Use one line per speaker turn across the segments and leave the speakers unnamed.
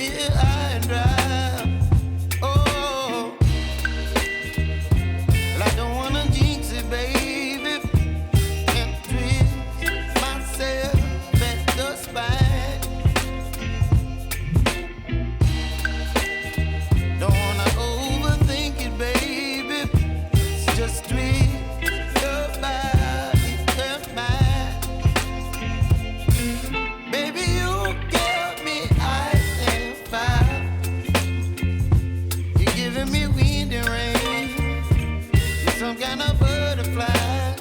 here high and dry. Oh, well, I don't wanna jinx it, baby, and twist myself at the spine. Don't wanna overthink it, baby. It's just twist your body and mine. Baby, you give me ice and fire. You're giving me wind and rain. You're some kind of butterfly.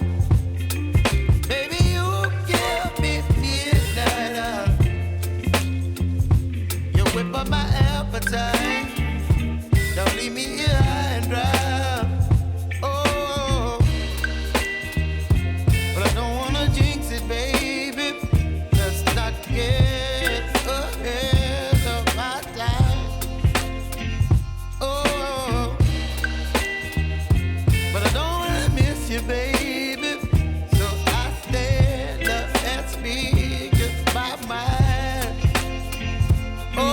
Baby, you give me midnight. You whip up my appetite. Don't leave me here high and dry. Oh, but I don't wanna jinx it, baby. Let's not get ahead of my time. Oh, but I don't wanna miss you, baby. So I stand up and speak my mind. Oh.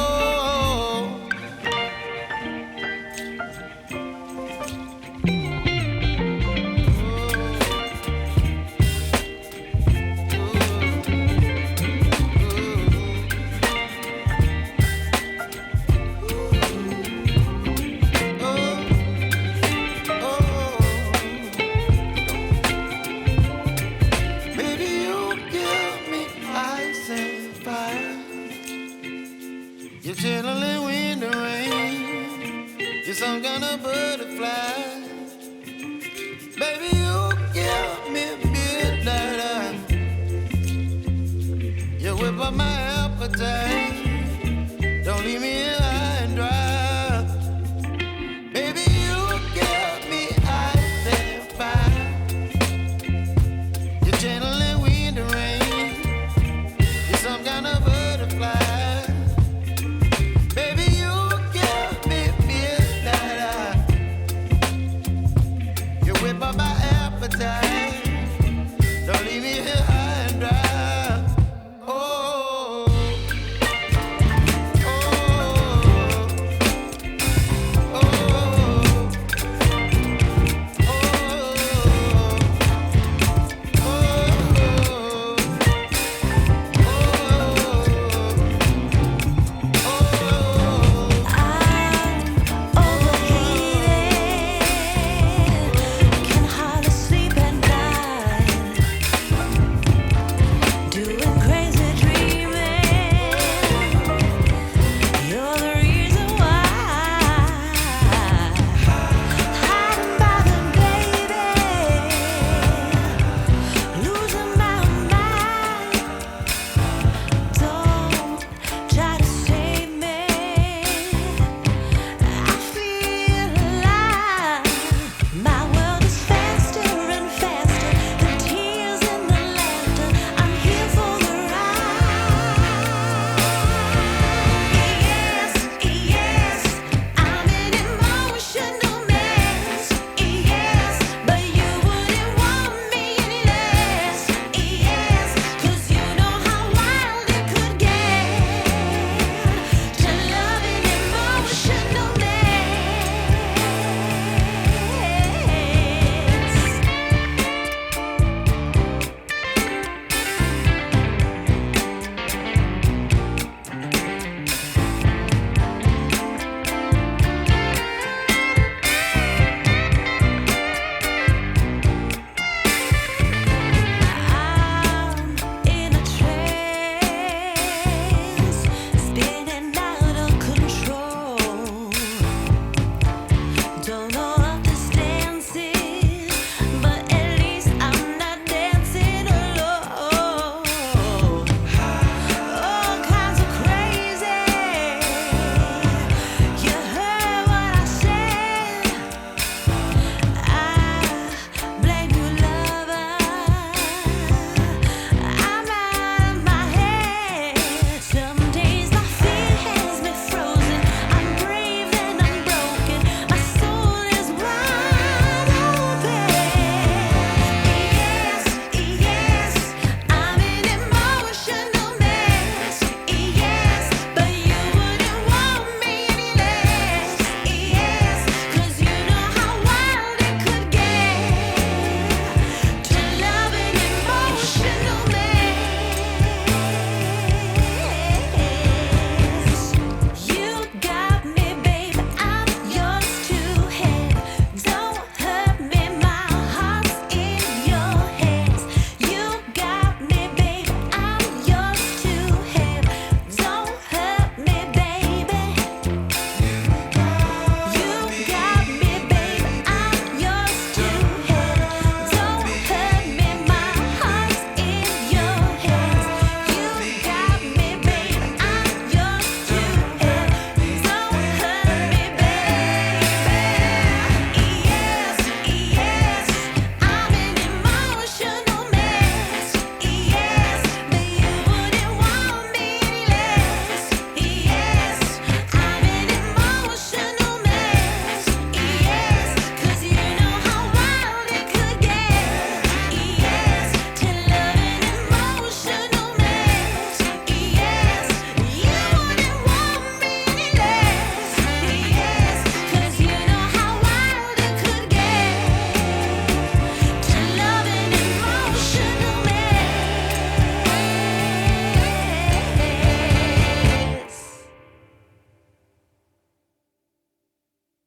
Baby, you give me ice and fire. You're chilling wind and rain. You're some kind of butterfly. Baby, you give me midnight. You whip up my appetite. Don't leave me